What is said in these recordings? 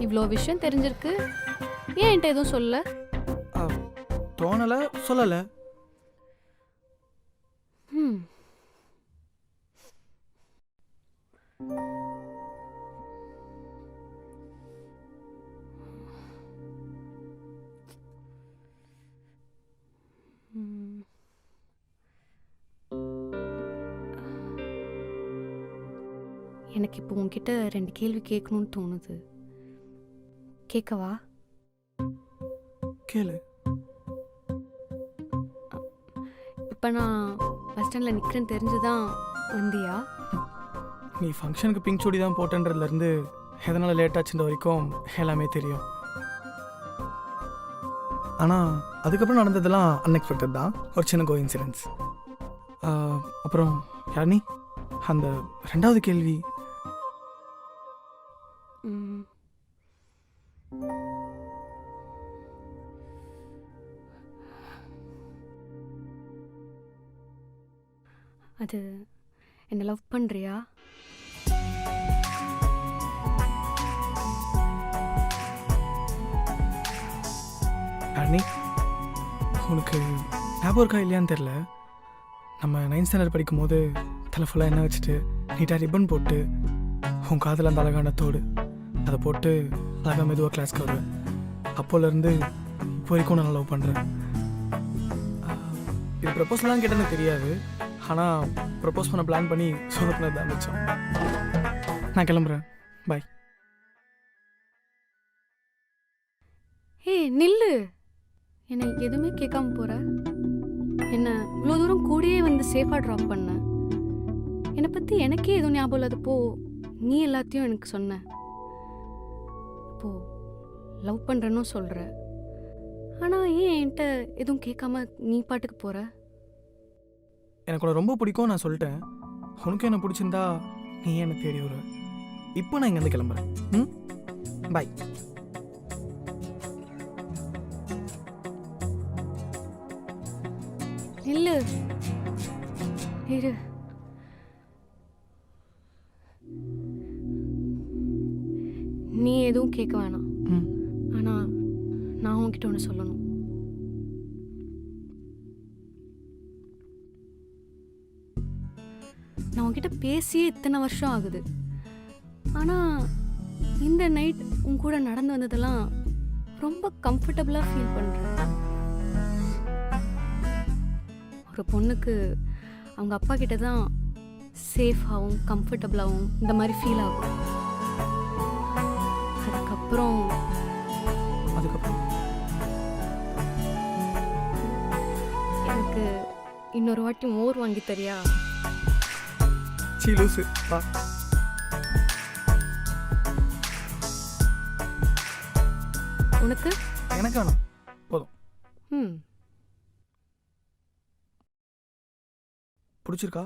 இவ்வளோ விஷயம் தெரிஞ்சிருக்கு, ஏன் என்கிட்ட எதுவும் சொல்ல? தோணலை, சொல்லலை. ம் ம். எனக்கு இப்போ உன்கிட்ட 2 கேள்வி கேட்கணும்னு தோணுது. கேட்கவா? கேளு. இப்போ நான் பஸ் ஸ்டாண்டில் நிற்கிறேன்னு தெரிஞ்சுதான் வந்தியா? நீ ஃபங்க்ஷனுக்கு பிங்க் சுடி தான் போட்டேன்றதுலேருந்து எதனால் லேட் ஆச்சுன்ற வரைக்கும் எல்லாமே தெரியும். ஆனால் அதுக்கப்புறம் நடந்ததெல்லாம் அன்எக்ஸ்பெக்டட் தான், ஒரு சின்ன கோஇன்சிடென்ஸ். அப்புறம் யானி, அந்த 2வது கேள்வி. ம். அது என்ன லவ் பண்ணுறியா? யானி, உனக்கு ஞாபகம் இருக்கா இல்லையான்னு தெரில, நம்ம 9th ஸ்டாண்டர்ட் படிக்கும்போது தலை ஃபுல்லாக எண்ணெய் வச்சுட்டு நீட்டாக ரிப்பன் போட்டு உன் காதில் அந்த அழகான தோடு அதை போட்டு அழகாக மெதுவாக கிளாஸ்க்கு வருவேன். அப்போலேருந்து இப்போ வரைக்கும் நான் லவ் பண்ணுறேன். இது ப்ரப்போஸ்லாம் கேட்டேன்னு தெரியாது, ஆனால் ப்ரப்போஸ் பண்ண பிளான் பண்ணி சொதப்பினது தான் மிச்சம். நான் கிளம்புறேன், பாய். ஏய் நில்லு, என்னை எதுவுமே கேட்காம போற. என்ன இவ்வளோ தூரம் கூடயே வந்து சேஃபாக ட்ராப் பண்ண. என்னை பற்றி எனக்கே எதுவும் ஞாபகம் இல்லாதப்போ நீ எல்லாத்தையும் எனக்கு சொன்ன. இப்போ லவ் பண்ணுறேன்னு சொல்கிற, ஆனால் ஏன் என்கிட்ட எதுவும் கேட்காம நீ பாட்டுக்கு போகிற? எனக்கு உன்னை ரொம்ப பிடிக்கும் நான் சொல்லிட்டேன். உனக்கு என்ன பிடிச்சிருந்தா நீ என்ன தேடி வர. இப்போ நான் இங்கேருந்து கிளம்புறேன். ம், பாய். நில்லு, இரு. நீ எதுவும் கேட்க வேணாம், ம், ஆனால் நான் உன்கிட்ட ஒன்று சொல்லணும். நான் உன்கிட்ட பேசியே இத்தனை வருஷம் ஆகுது, ஆனால் இந்த நைட் உன் கூட நடந்து வந்ததெல்லாம் ரொம்ப கம்ஃபர்டபுளாக ஃபீல் பண்ணுறேன். ஒரு பொண்ணுக்கு அவங்க அப்பா கிட்ட தான் சேஃபாகவும் கம்ஃபர்டபுளாகவும் இந்த மாதிரி ஃபீல் ஆகும். அதுக்கப்புறம் எனக்கு இன்னொரு வாட்டி மோர் வாங்கி தரியா? லூசு, வா. உனக்கு? எனக்கு வேணாம், போதும். ம், பிடிச்சிருக்கா?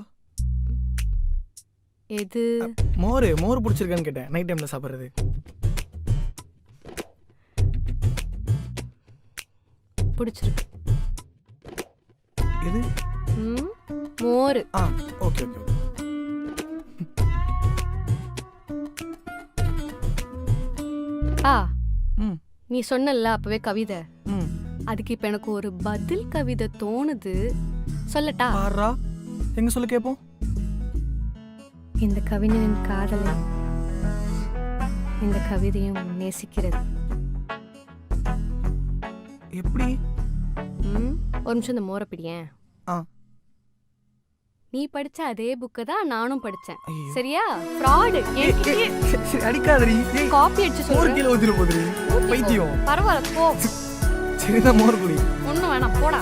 எது? மோர் பிடிச்சிருக்கான்னு கேட்டேன். நைட் டைமில் சாப்பிட்றது. பிடிச்சிருக்கு. எது? ம், மோர். Okay okay. ம், நீ சொன்னல்ல அப்பவே கவிதை, ம். அதுக்கு இப்போ எனக்கு ஒரு பதில் கவிதை தோணுது, சொல்லட்டா? பாரா, எங்க சொல்ல கேட்போம். இந்த கவிஞனின் காதலை இந்த கவிதையும் நேசிக்கிறது. எப்படி? ஒரு நிமிஷம் இந்த மோரை பிடியேன். நீ படிச்ச அதே புக்கை தான் நானும் படிச்சேன். ஐயோ. சரியா? ஃப்ராடு. அடிக்காதடி. காப்பி அடிச்சு மோர் சொல்றேன். கீழே ஊத்திர போதுடி. பைத்தியம். பரவாயில்ல போ. சரிதான், மோர் குடி. ஒன்றும் வேணாம், போடா.